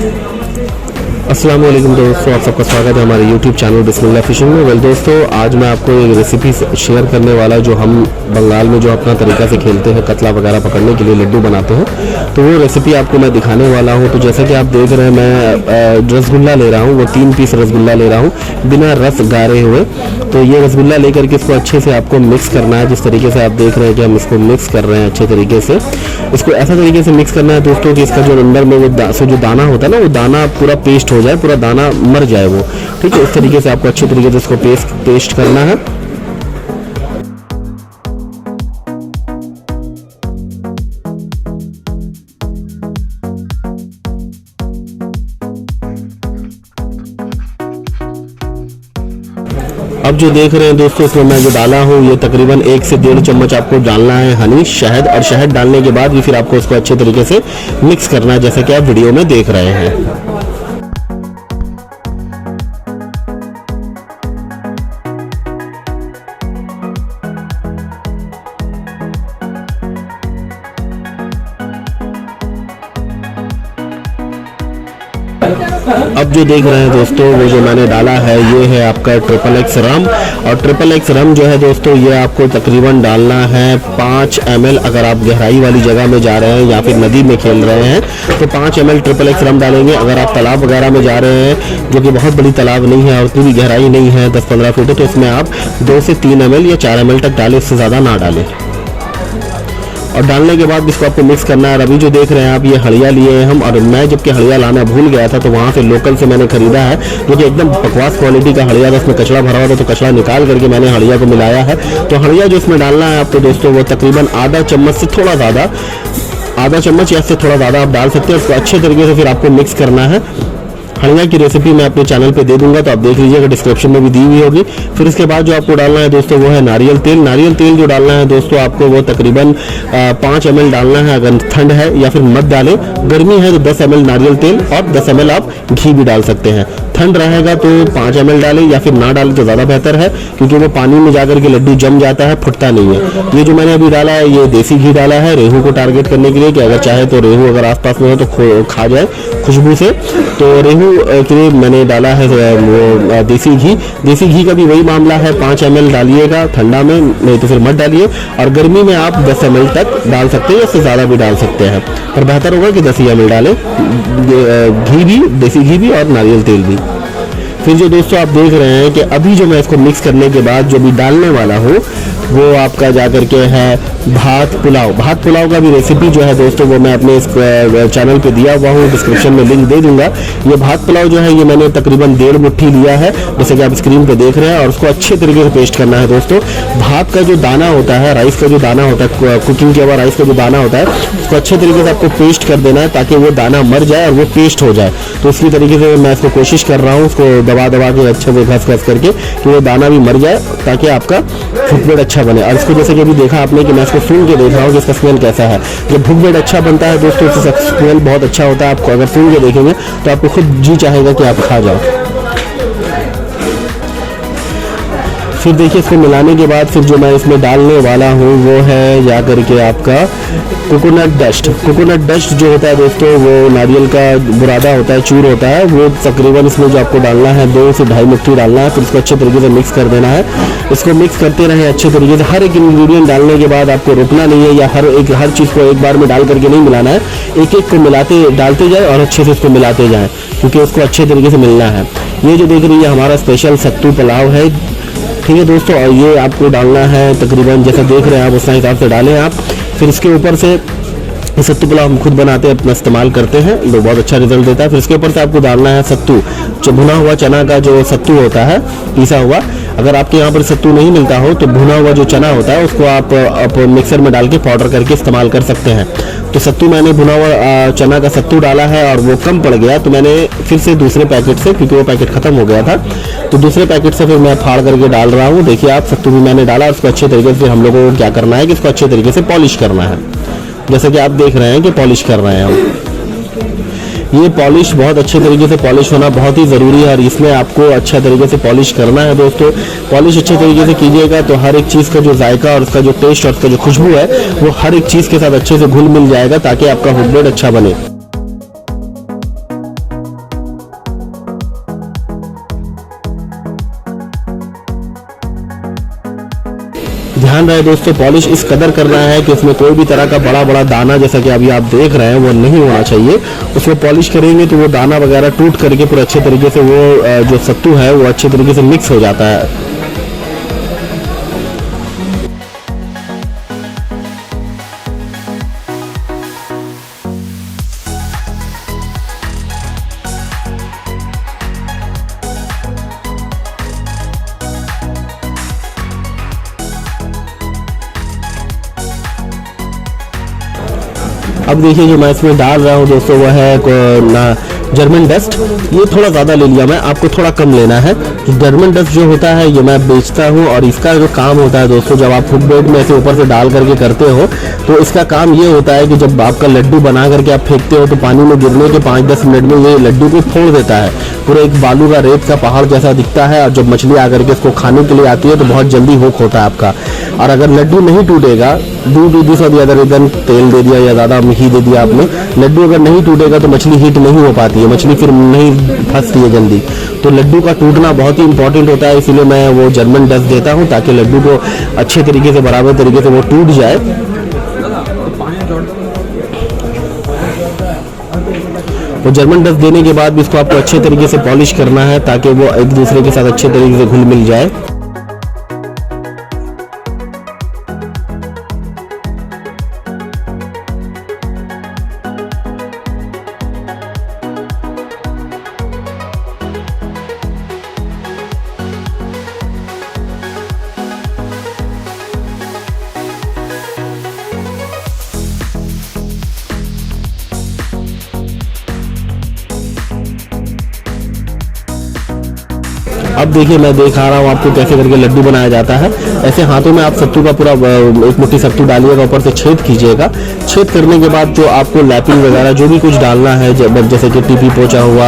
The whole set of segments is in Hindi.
अस्सलाम वालेकुम दोस्तों, आप सबका स्वागत है हमारे YouTube चैनल बिस्मिल्लाह फिशिंग में। वेल दोस्तों, आज मैं आपको एक रेसिपी शेयर करने वाला जो हम बंगाल में जो अपना तरीका से खेलते हैं कतला वगैरह पकड़ने के लिए लड्डू बनाते हैं, तो वो रेसिपी आपको मैं दिखाने वाला हूँ। तो जैसा कि आप देख रहे हैं, मैं रसगुल्ला ले रहा हूँ, वो 3 पीस रसगुल्ला ले रहा हूँ बिना रस गारे हुए। तो ये रसगुल्ला लेकर के इसको अच्छे से आपको मिक्स करना है। जिस तरीके से आप देख रहे हैं कि हम इसको मिक्स कर रहे हैं अच्छे तरीके से, इसको ऐसा तरीके से मिक्स करना है दोस्तों कि इसका जो अंदर में वो जो दाना होता है ना, वो दाना पूरा पेस्ट हो जाए, पूरा दाना मर जाए वो। ठीक है, इस तरीके से आपको अच्छे तरीके से इसको पेस्ट करना है। अब जो देख रहे हैं दोस्तों, इसमें मैं जो डाला हूँ ये तकरीबन 1 से 1.5 चम्मच आपको डालना है हनी शहद, और शहद डालने के बाद भी फिर आपको इसको अच्छे तरीके से मिक्स करना है, जैसे कि आप वीडियो में देख रहे हैं। अब जो देख रहे हैं दोस्तों, वो जो मैंने डाला है ये है आपका ट्रिपल एक्स रम। और ट्रिपल एक्स रम जो है दोस्तों, ये आपको तकरीबन डालना है 5 ml। अगर आप गहराई वाली जगह में जा रहे हैं या फिर नदी में खेल रहे हैं तो 5 ml ट्रिपल एक्स रम डालेंगे। अगर आप तालाब वगैरह में जा रहे हैं जो कि बहुत बड़ी तालाब नहीं है और उतनी भी गहराई नहीं है, 10-15 फीट है, तो इसमें आप 2 से 3 ml या 4 ml तक डालें, इससे ज़्यादा ना डालें। और डालने के बाद इसको आपको मिक्स करना है। अभी जो देख रहे हैं आप, ये हड़िया लिए हैं हम, और मैं जबकि हड़िया लाना भूल गया था तो वहाँ से लोकल से मैंने खरीदा है, जो कि एकदम बकवास क्वालिटी का हड़िया था। उसमें कचरा भरा हुआ था, तो कचरा निकाल करके मैंने हड़िया को मिलाया है। तो हड़िया जो इसमें डालना है आपको दोस्तों, वो तकरीबन आधा चम्मच से थोड़ा ज़्यादा, आधा चम्मच या इससे थोड़ा ज़्यादा आप डाल सकते हैं। उसको अच्छे तरीके से फिर आपको मिक्स करना है। हड़िया की रेसिपी मैं अपने चैनल पे दे दूंगा, तो आप देख लीजिएगा, डिस्क्रिप्शन में भी दी हुई होगी। फिर इसके बाद जो आपको डालना है दोस्तों, वो है नारियल तेल। नारियल तेल जो डालना है दोस्तों आपको, वो तकरीबन 5 ml डालना है। अगर ठंड है या फिर मत डालें, गर्मी है तो 10 ml नारियल तेल और 10 ml आप घी भी डाल सकते हैं। ठंड रहेगा तो 5 ml डालें, या फिर ना डालें तो ज़्यादा बेहतर है, क्योंकि वो पानी में जाकर के लड्डू जम जाता है, फुटता नहीं है। ये जो मैंने अभी डाला है, ये देसी घी डाला है रेहू को टारगेट करने के लिए, कि अगर चाहे तो रेहू अगर आसपास में हो तो खा जाए खुशबू से। तो रेहू के लिए मैंने डाला है वो देसी घी। देसी घी का भी वही मामला है, 5 ml डालिएगा ठंडा में, नहीं तो फिर मत डालिए। और गर्मी में आप 10 ml तक डाल सकते हैं, इससे ज़्यादा भी डाल सकते हैं, पर बेहतर होगा कि 10 ml डालें, घी भी, देसी घी भी और नारियल तेल भी। फिर जो दोस्तों आप देख रहे हैं कि अभी जो मैं इसको मिक्स करने के बाद जो भी डालने वाला हूँ, वो आपका जा करके है भात पुलाव। भात पुलाव का भी रेसिपी जो है दोस्तों, वो मैं अपने इस चैनल पे दिया हुआ हूँ, डिस्क्रिप्शन में लिंक दे दूंगा। ये भात पुलाव जो है, ये मैंने तकरीबन 1.5 मुट्ठी लिया है, जैसे कि आप स्क्रीन पे देख रहे हैं, और उसको अच्छे तरीके से पेस्ट करना है दोस्तों। भात का जो दाना होता है, राइस का जो दाना होता है, कुकिंग के बाद राइस का जो दाना होता है, उसको अच्छे तरीके से आपको पेस्ट कर देना है, ताकि वो दाना मर जाए और वो पेस्ट हो जाए। तो इसी तरीके से मैं इसको कोशिश कर रहा हूँ, उसको दबा के अच्छे से घस करके, कि वो दाना भी मर जाए, ताकि आपका भुगबेड अच्छा बने। और इसको जैसे कि अभी देखा आपने कि मैं इसको सूंघ के देख रहा हूँ कि इसका स्मेल कैसा है। जब भुगबेड अच्छा बनता है दोस्तों, इसका स्मेल बहुत अच्छा होता है। आपको अगर सूंघ के देखेंगे तो आपको खुद जी चाहेगा कि आप खा जाओ। फिर देखिए, इसको मिलाने के बाद फिर जो मैं इसमें डालने वाला हूँ, वो है जा करके आपका कोकोनट डस्ट। कोकोनट डस्ट जो होता है दोस्तों, वो नारियल का बुरादा होता है, चूर होता है, वो तकरीबन इसमें जो आपको डालना है 2 से 2.5 मुट्ठी डालना है। फिर इसको अच्छे तरीके से मिक्स कर देना है। इसको मिक्स करते रहें अच्छे तरीके से। हर एक इंग्रेडिएंट डालने के बाद आपको रुकना नहीं है, या हर चीज़ को एक बार में डाल करके नहीं मिलाना है। एक एक को डालते जाए और अच्छे से इसको मिलाते जाएँ, क्योंकि उसको अच्छे तरीके से मिलना है। ये जो देख रही है हमारा स्पेशल सत्तू पुलाव है, ठीक है दोस्तों। और ये आपको डालना है तकरीबन जैसा देख रहे हैं आप, उस हिसाब से डालें आप। फिर इसके ऊपर से सत्तू पुलाव हम खुद बनाते हैं, अपना इस्तेमाल करते हैं, तो बहुत अच्छा रिजल्ट देता है। फिर इसके ऊपर से आपको डालना है सत्तू, जो भुना हुआ चना का जो सत्तू होता है, पीसा हुआ। अगर आपके यहाँ पर सत्तू नहीं मिलता हो तो भुना हुआ जो चना होता है, उसको आप मिक्सर में डाल के पाउडर करके इस्तेमाल कर सकते हैं। तो सत्तू मैंने भुना हुआ चना का सत्तू डाला है, और वो कम पड़ गया, तो मैंने फिर से दूसरे पैकेट से, क्योंकि वो पैकेट ख़त्म हो गया था, तो दूसरे पैकेट से फिर मैं फाड़ करके डाल रहा हूँ। देखिए आप, सत्तू भी मैंने डाला, उसको अच्छे तरीके से हम लोगों को क्या करना है कि इसको अच्छे तरीके से पॉलिश करना है, जैसे कि आप देख रहे हैं कि पॉलिश कर रहे हैं हम। ये पॉलिश बहुत अच्छे तरीके से पॉलिश होना बहुत ही ज़रूरी है, और इसमें आपको अच्छा तरीके से पॉलिश करना है दोस्तों। पॉलिश अच्छे तरीके से कीजिएगा तो हर एक चीज़ का जो जायका और उसका जो टेस्ट और उसका जो खुशबू है, वो हर एक चीज़ के साथ अच्छे से घुल मिल जाएगा, ताकि आपका हुकबेड अच्छा बने। ध्यान रहे दोस्तों, पॉलिश इस कदर करना है कि उसमें कोई भी तरह का बड़ा बड़ा दाना, जैसा कि अभी आप देख रहे हैं, वो नहीं होना चाहिए। उसमें पॉलिश करेंगे तो वो दाना वगैरह टूट करके पूरे अच्छे तरीके से वो जो सत्तू है वो अच्छे तरीके से मिक्स हो जाता है। अब देखिए जो मैं इसमें डाल रहा हूँ दोस्तों वो है जर्मन डस्ट। ये थोड़ा ज़्यादा ले लिया मैं, आपको थोड़ा कम लेना है। जर्मन डस्ट जो होता है ये मैं बेचता हूँ, और इसका जो काम होता है दोस्तों, जब आप फुट ब्रेड में ऐसे ऊपर से डाल करके करते हो तो इसका काम ये होता है कि जब आपका लड्डू बना करके आप फेंकते हो तो पानी में गिरने के 5-10 मिनट में ये लड्डू को फोड़ देता है, पूरा एक बालू का रेत का पहाड़ जैसा दिखता है। और जब मछली आकर के इसको खाने के लिए आती है तो बहुत जल्दी हुक होता है आपका। और अगर लड्डू नहीं टूटेगा, दूध अदर इधर तेल दे दिया या ज़्यादा घी दे दिया आपने, लड्डू अगर नहीं टूटेगा तो मछली हीट नहीं हो पाती है, मछली फिर नहीं फंसती है जल्दी। तो लड्डू का टूटना बहुत ही इंपॉर्टेंट होता है, इसीलिए मैं वो जर्मन डस्ट देता हूँ ताकि लड्डू को अच्छे तरीके से बराबर तरीके से वो टूट जाए। तो जर्मन डस्ट देने के बाद भी इसको आपको अच्छे तरीके से पॉलिश करना है ताकि वो एक दूसरे के साथ अच्छे तरीके से घुल मिल जाए। अब देखिए मैं दिखा रहा हूँ आपको कैसे करके लड्डू बनाया जाता है। ऐसे हाथों में आप सत्तू का पूरा एक मुट्ठी सत्तू डालिएगा, ऊपर से छेद कीजिएगा। छेद करने के बाद जो आपको लैपिंग वगैरह जो भी कुछ डालना है, जैसे कि टीपी पोचा हुआ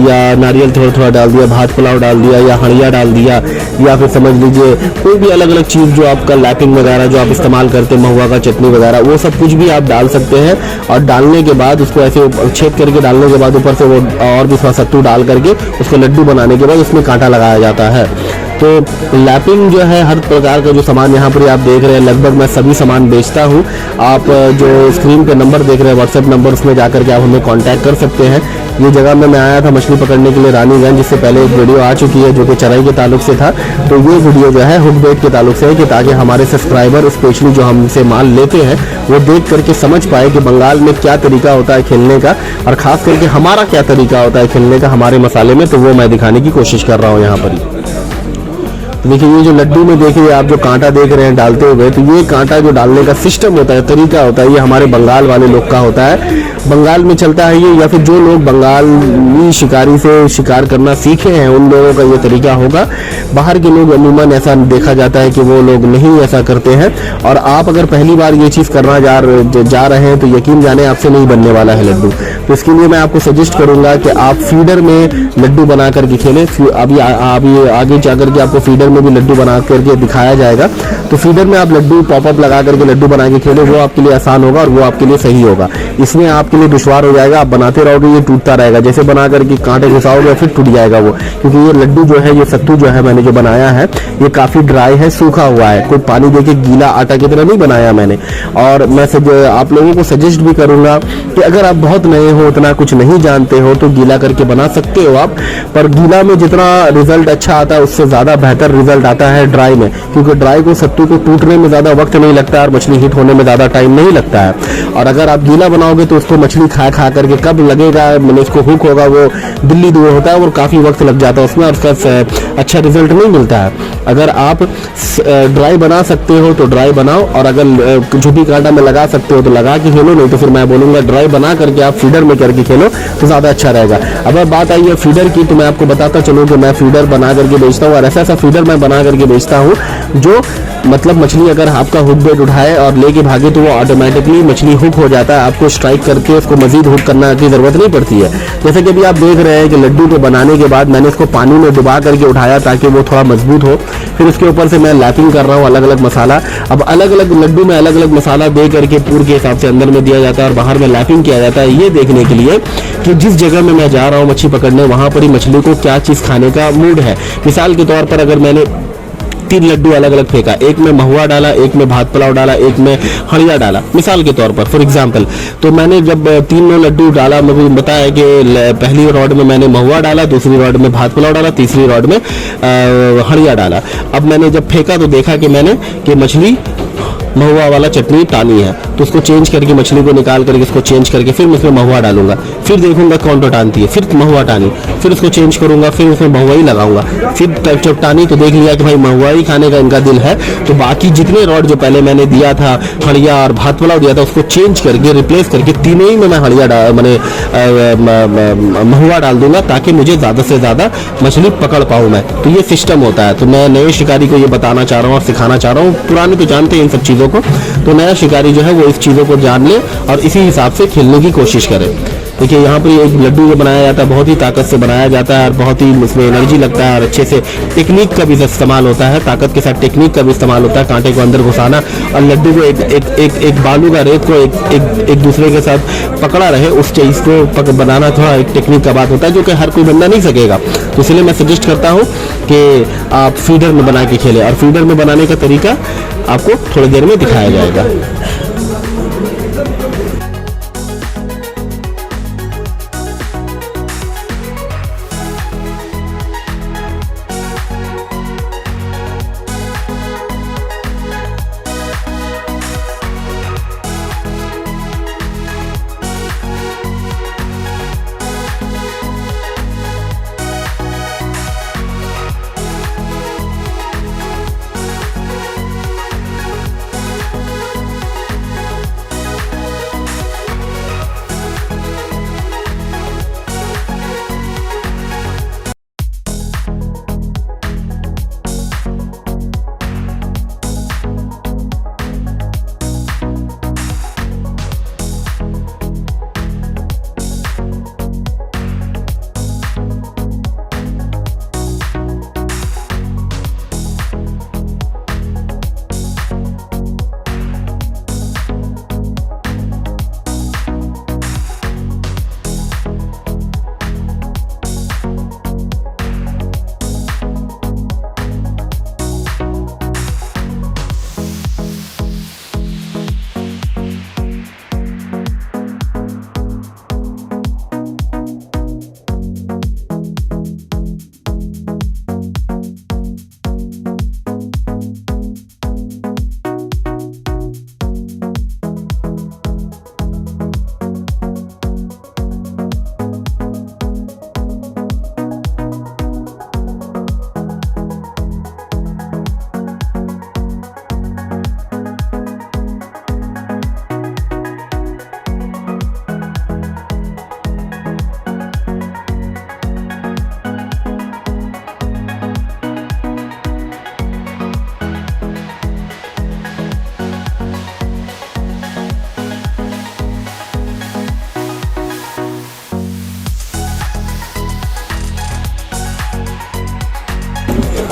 या नारियल थोड़ा थोड़ा डाल दिया, भात पुलाव डाल दिया या हड़िया डाल दिया, या फिर समझ लीजिए कोई भी अलग अलग चीज़ जो आपका लैपिंग वगैरह जो आप इस्तेमाल करते हैं, महुआ का चटनी वगैरह, वो सब कुछ भी आप डाल सकते हैं। और डालने के बाद उसको ऐसे छेद करके डालने के बाद ऊपर से वो और भी थोड़ा सत्तू डाल करके उसको लड्डू बनाने के बाद उसमें कांटा लगाया जाता है। तो लैपिंग जो है हर प्रकार का जो सामान यहाँ पर आप देख रहे हैं, लगभग मैं सभी सामान बेचता हूँ। आप जो स्क्रीन पे नंबर देख रहे हैं, व्हाट्सएप नंबर, उसमें जाकर के आप हमें कांटेक्ट कर सकते हैं। ये जगह में मैं आया था मछली पकड़ने के लिए रानीगंज, जिससे पहले एक वीडियो आ चुकी है जो कि चराई के ताल्लुक से था। तो ये वीडियो जो है हुक बेट के ताल्लुक से है कि ताकि हमारे सब्सक्राइबर स्पेशली जो हमसे माल लेते हैं वो देख करके समझ पाए कि बंगाल में क्या तरीका होता है खेलने का, और ख़ास करके हमारा क्या तरीका होता है खेलने का हमारे मसाले में। तो वो मैं दिखाने की कोशिश कर रहा हूँ यहाँ पर ही। तो देखिए ये जो लड्डू में देखिए आप जो कांटा देख रहे हैं डालते हुए, तो ये कांटा जो डालने का सिस्टम होता है, तरीका होता है, ये हमारे बंगाल वाले लोग का होता है। बंगाल में चलता है ये, या फिर जो लोग बंगाली शिकारी से शिकार करना सीखे हैं उन लोगों का ये तरीका होगा। बाहर के लोग अमूमन ऐसा देखा जाता है कि वो लोग नहीं ऐसा करते हैं। और आप अगर पहली बार ये चीज़ करना जा रहे हैं तो यकीन जाने आपसे नहीं बनने वाला है लड्डू। तो इसके लिए मैं आपको सजेस्ट करूंगा कि आप फीडर में लड्डू बना करके खेलें। अभी आगे जाकर के आपको फीडर में भी लड्डू बना करके दिखाया जाएगा। तो फीडर में आप लड्डू पॉपअप लगा करके लड्डू बना के खेलें, वो आपके लिए आसान होगा और वो आपके लिए सही होगा। इसमें आपके लिए दुश्वार हो जाएगा, आप बनाते रहोगे ये टूटता रहेगा, जैसे बना करके कांटे घुसाओगे फिर टूट जाएगा वो। क्योंकि ये लड्डू जो है, ये सत्तू जो है मैंने जो बनाया है ये काफ़ी ड्राई है, सूखा हुआ है, कोई पानी देके गीला आटा की तरह नहीं बनाया मैंने। और मैं आप लोगों को सजेस्ट भी करूंगा कि अगर आप बहुत नए हो, उतना कुछ नहीं जानते हो, तो गीला करके बना सकते हो आप। पर गीला में जितना रिजल्ट अच्छा आता है उससे ज़्यादा बेहतर रिजल्ट आता है ड्राई में, क्योंकि ड्राई को सत्तू को टूटने में ज़्यादा वक्त नहीं लगता है और मछली हिट होने में ज़्यादा टाइम नहीं लगता है। और अगर आप गीला बनाओगे तो उसको मछली खा करके कब लगेगा, मैंने उसको हुक होगा, वो दिल्ली दूर होता है और काफ़ी वक्त लग जाता है उसमें, और उसका अच्छा रिजल्ट नहीं मिलता है। अगर आप ड्राई बना सकते हो तो ड्राई बनाओ, और अगर झुपी कांटा में लगा सकते हो तो लगा के खेलो, नहीं तो फिर मैं बोलूँगा ड्राई बना करके आप फीडर में करके खेलो तो ज़्यादा अच्छा रहेगा। अब बात आई है फीडर की, तो मैं आपको बताता चलूँ कि मैं फीडर बना करके बेचता हूँ, और ऐसा फीडर मैं बना करके बेचता हूँ जो मतलब मछली अगर आपका हुक बेट उठाए और लेके भागे तो वो ऑटोमेटिकली मछली हुक हो जाता है, आपको स्ट्राइक करके उसको मजीद हुक करना की ज़रूरत नहीं पड़ती है। जैसे कि अभी आप देख रहे हैं कि लड्डू को बनाने के बाद मैंने इसको पानी में डुबा करके उठाया ताकि वो थोड़ा मजबूत हो। फिर उसके ऊपर से मैं लैपिंग कर रहा हूँ अलग अलग मसाला। अब अलग अलग लड्डू में अलग अलग मसाला दे करके पूर के हिसाब से अंदर में दिया जाता है और बाहर में लैपिंग किया जाता है, ये देखने के लिए कि जिस जगह में मैं जा रहा हूँ मछली पकड़ने, वहाँ पर ही मछली को क्या चीज़ खाने का मूड है। मिसाल के तौर पर अगर मैंने 3 लड्डू अलग अलग फेंका, एक में महुआ डाला, एक में भात पुलाव डाला, एक में हड़िया डाला, मिसाल के तौर पर फॉर एग्जांपल। तो मैंने जब तीनों लड्डू डाला, मुझे बताया कि पहली रॉड में मैंने महुआ डाला, दूसरी रॉड में भात पुलाव डाला, तीसरी रॉड में हड़िया डाला। अब मैंने जब फेंका तो देखा कि मैंने कि मछली महुआ वाला चटनी टानी है, तो उसको चेंज करके मछली को निकाल करके इसको चेंज करके फिर मैं उसमें महुआ डालूंगा, फिर देखूंगा कौन तो टानती है, फिर महुआ टानी, फिर उसको चेंज करूंगा, फिर उसमें महुआ ही लगाऊंगा, फिर जब टानी तो देख लिया कि भाई महुआ ही खाने का इनका दिल है, तो बाकी जितने रॉड जो पहले मैंने दिया था हड़िया और भात पुलाव दिया था उसको चेंज करके रिप्लेस करके तीनों ही में मैं हड़िया मैंने महुआ डाल दूंगा, ताकि मुझे ज़्यादा से ज़्यादा मछली पकड़ पाऊँ मैं। तो ये सिस्टम होता है। तो मैं नए शिकारी को ये बताना चाह रहा हूँ और सिखाना चाह रहा हूँ, पुराने तो जानते हैं इन सब चीज़ों को, तो नया शिकारी जो है वो इस चीज़ों को जान ले और इसी हिसाब से खेलने की कोशिश करे। देखिए यहाँ पर एक लड्डू जो बनाया जाता है बहुत ही ताकत से बनाया जाता है और बहुत ही उसमें एनर्जी लगता है और अच्छे से टेक्निक का भी इस्तेमाल होता है, ताकत के साथ टेक्निक का भी इस्तेमाल होता है, कांटे को अंदर घुसाना और लड्डू को एक बालू का रेत को एक दूसरे के साथ पकड़ा रहे उस चीज़ को बनाना थोड़ा एक टेक्निक का बात होता है, जो कि हर कोई बंदा नहीं सकेगा। तो इसलिए मैं सजेस्ट करता हूँ कि आप फीडर में बना के खेलें और फीडर में बनाने का तरीका आपको थोड़ी देर में दिखाया जाएगा।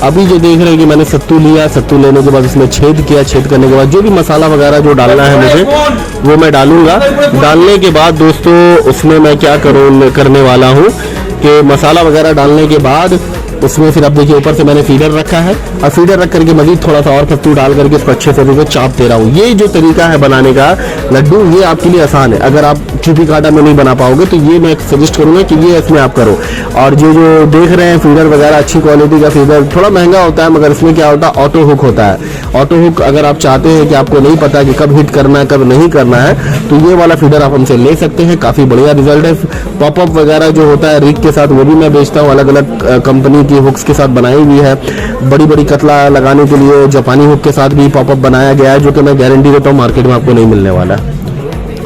अभी जो देख रहे हैं कि मैंने सत्तू लिया, सत्तू लेने के बाद उसमें छेद किया, छेद करने के बाद जो भी मसाला वगैरह जो डालना है मुझे वो मैं डालूंगा। डालने के बाद दोस्तों उसमें मैं क्या करने वाला हूँ कि मसाला वगैरह डालने के बाद उसमें फिर अब देखिए ऊपर से मैंने फीडर रखा है और फीडर रख करके मजीद थोड़ा सा और सत्तू डाल करके इसको अच्छे से देखो चाप दे रहा हूँ। ये जो तरीका है बनाने का लड्डू ये आपके लिए आसान है। अगर आप चुपी काटा में नहीं बना पाओगे तो ये मैं सजेस्ट करूँगा कि ये इसमें आप करो। और जो देख रहे हैं फीडर वगैरह अच्छी क्वालिटी का फीडर थोड़ा महंगा होता है, मगर इसमें क्या होता है ऑटो हुक होता है। ऑटो हुक अगर आप चाहते हैं कि आपको नहीं पता कि कब हिट करना है कब नहीं करना है तो ये वाला फीडर आप हमसे ले सकते हैं, काफ़ी बढ़िया रिजल्ट है। पॉपअप वगैरह जो होता है रिग के साथ वो भी मैं बेचता हूँ, अलग अलग कंपनी की हुक्स के साथ बनाई हुई है। बड़ी बड़ी कतला लगाने के लिए जापानी हुक के साथ भी पॉपअप बनाया गया है, जो कि मैं गारंटी देता हूँ मार्केट में आपको नहीं मिलने वाला है।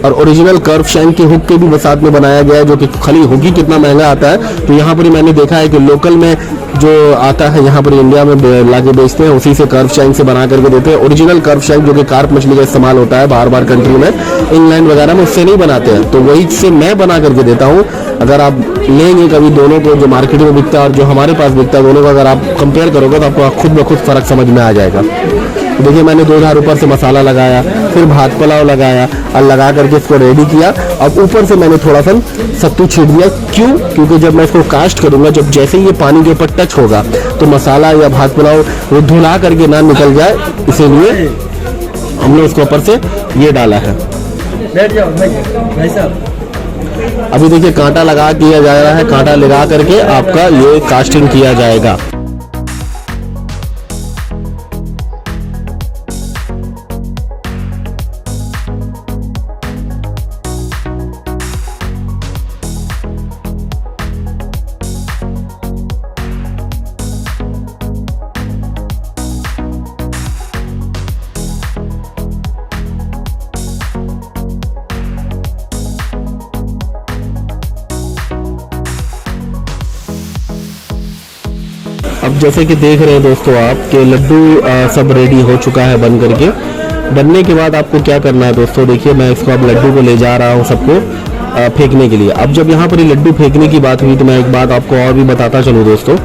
और ओरिजिनल कर्व शाइन के हुक के भी साथ में बनाया गया है, जो कि खाली हुक ही कितना महंगा आता है। तो यहाँ पर ही मैंने देखा है कि लोकल में जो आता है यहाँ पर इंडिया में लाके बेचते हैं, उसी से कर्व शाइन से बना करके देते हैं। ओरिजिनल कर्व शाइन जो कि कार्प मछली का इस्तेमाल होता है बार बार कंट्री में, इंग्लैंड वगैरह में उससे नहीं बनाते हैं, तो वही से मैं बना करके देता हूँ। अगर आप लेंगे कभी दोनों को, जो मार्केट में बिकता है और जो हमारे पास बिकता है, दोनों को अगर आप कंपेयर करोगे तो आपको खुद ब खुद फर्क समझ में आ जाएगा। देखिए मैंने 2 धार ऊपर से मसाला लगाया, फिर भात पुलाव लगाया और लगा करके इसको रेडी किया। अब ऊपर से मैंने थोड़ा सा सत्तू छीट दिया। क्यों? क्योंकि जब मैं इसको कास्ट करूँगा, जब जैसे ही ये पानी के ऊपर टच होगा तो मसाला या भात पुलाव वो धुला करके ना निकल जाए, इसीलिए हमने उसके ऊपर से ये डाला है। बैठ जाओ भाई साहब। अभी देखिए कांटा लगा किया जा रहा है, कांटा लगा करके आपका ये कास्टिंग किया जाएगा। अब जैसे कि देख रहे हैं दोस्तों आप कि लड्डू सब रेडी हो चुका है बन करके। बनने के बाद आपको क्या करना है दोस्तों, देखिए मैं इसको अब लड्डू को ले जा रहा हूँ सबको फेंकने के लिए। अब जब यहाँ पर ये लड्डू फेंकने की बात हुई तो मैं एक बात आपको और भी बताता चलूँ दोस्तों।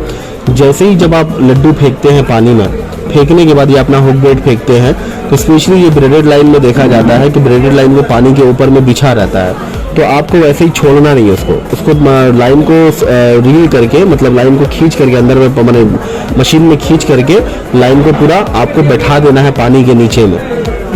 जैसे ही जब आप लड्डू फेंकते हैं पानी में, फेंकने के बाद ये अपना हुक बेट फेंकते हैं, तो स्पेशली ये ब्रेडेड लाइन में देखा जाता है कि ब्रेडेड लाइन में पानी के ऊपर में बिछा रहता है। तो आपको वैसे ही छोड़ना नहीं है उसको लाइन को रील करके, मतलब लाइन को खींच करके अंदर में मैंने मशीन में खींच करके लाइन को पूरा आपको बैठा देना है पानी के नीचे में।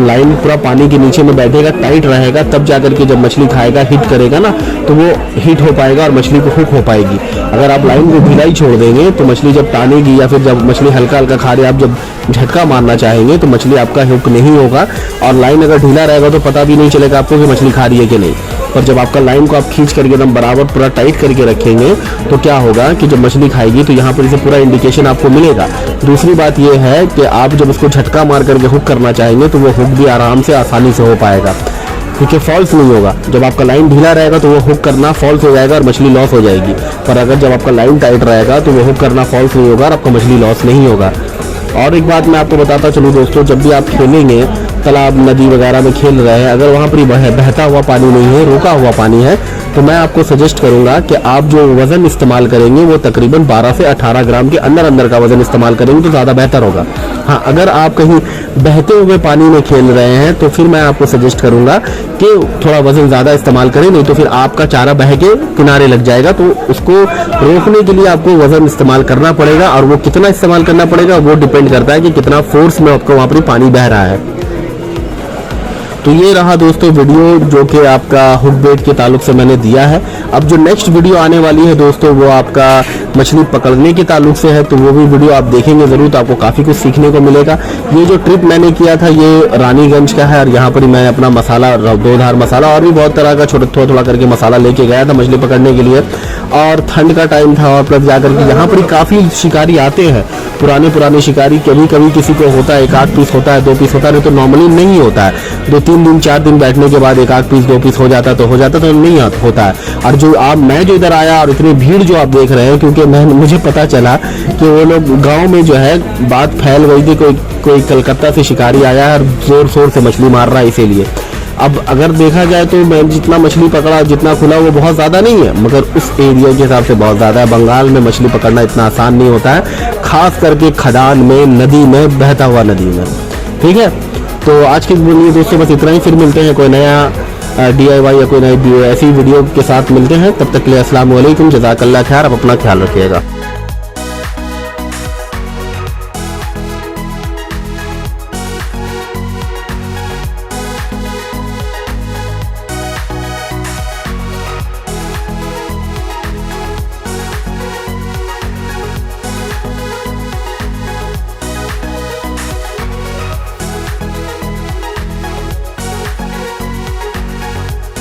लाइन पूरा पानी के नीचे में बैठेगा, टाइट रहेगा, तब जाकर के जब मछली खाएगा, हिट करेगा ना, तो वो हिट हो पाएगा और मछली को हुक हो पाएगी। अगर आप लाइन को ढीला ही छोड़ देंगे तो मछली जब टानेगी या फिर जब मछली हल्का हल्का खा रही है, आप जब झटका मारना चाहेंगे तो मछली आपका हुक नहीं होगा। और लाइन अगर ढीला रहेगा तो पता भी नहीं चलेगा आपको कि मछली खा रही है कि नहीं। पर जब आपका लाइन को आप खींच करके एकदम बराबर पूरा टाइट करके रखेंगे तो क्या होगा कि जब मछली खाएगी तो यहाँ पर इसे पूरा इंडिकेशन आपको मिलेगा। दूसरी बात ये है कि आप जब उसको झटका मार करके हुक करना चाहेंगे तो वो हुक भी आराम से आसानी से हो पाएगा, क्योंकि फॉल्स नहीं होगा। जब आपका लाइन ढीला रहेगा तो वो हुक करना फॉल्स हो जाएगा और मछली लॉस हो जाएगी। पर अगर जब आपका लाइन टाइट रहेगा तो वो हुक करना फॉल्स नहीं होगा और आपका मछली लॉस नहीं होगा। और एक बात मैं आपको बताता चलूँ दोस्तों, जब भी आप खेलेंगे तालाब नदी वगैरह में खेल रहे हैं, अगर वहाँ पर बहता हुआ पानी नहीं है, रुका हुआ पानी है, तो मैं आपको सजेस्ट करूंगा कि आप जो वज़न इस्तेमाल करेंगे वो तकरीबन 12 से 18 ग्राम के अंदर का वज़न इस्तेमाल करेंगे तो ज़्यादा बेहतर होगा। हाँ, अगर आप कहीं बहते हुए पानी में खेल रहे हैं तो फिर मैं आपको सजेस्ट करूंगा कि थोड़ा वज़न ज़्यादा इस्तेमाल करें, नहीं तो फिर आपका चारा बह के किनारे लग जाएगा। तो उसको रोकने के लिए आपको वज़न इस्तेमाल करना पड़ेगा, और वो कितना इस्तेमाल करना पड़ेगा वो डिपेंड करता है कि कितना फोर्स में आपको वहाँ पर पानी बह रहा है। तो ये रहा दोस्तों वीडियो जो कि आपका हुक बेट के ताल्लुक से मैंने दिया है। अब जो नेक्स्ट वीडियो आने वाली है दोस्तों वो आपका मछली पकड़ने के ताल्लुक से है, तो वो भी वीडियो आप देखेंगे ज़रूर, तो आपको काफ़ी कुछ सीखने को मिलेगा। ये जो ट्रिप मैंने किया था ये रानीगंज का है, और यहाँ पर मैं अपना मसाला 2 धार मसाला और भी बहुत तरह का थोड़ा थोड़ा करके मसाला लेके गया था मछली पकड़ने के लिए। और ठंड का टाइम था और प्लस जाकर के यहाँ पर काफ़ी शिकारी आते हैं, पुराने शिकारी। कभी कभी किसी को होता है 1-8 पीस होता है, 2 पीस होता है, नहीं तो नॉर्मली नहीं होता है। 2-3 दिन 4 दिन बैठने के बाद 1-8 पीस 2 पीस हो जाता है, तो नहीं होता है। और जो मैं जो इधर आया और इतनी भीड़ जो आप देख रहे हैं, क्योंकि मुझे पता चला कि वो लोग गांव में जो है बात फैल गई थी, कोई कलकत्ता से शिकारी आया है और जोर शोर से मछली मार रहा है, इसीलिए। अब अगर देखा जाए तो मैं जितना मछली पकड़ा, जितना खुला, वो बहुत ज़्यादा नहीं है, मगर उस एरिया के हिसाब से बहुत ज़्यादा है। बंगाल में मछली पकड़ना इतना आसान नहीं होता है, खास करके खदान में, नदी में, बहता हुआ नदी में। ठीक है, तो आज के लिए दोस्तों बस इतना ही। फिर मिलते हैं कोई नया DIY या कोई नई ऐसी वीडियो के साथ मिलते हैं। तब तक के लिए अस्सलाम वालेकुम, जज़ाकल्लाह खैर, आप अपना ख्याल रखिएगा।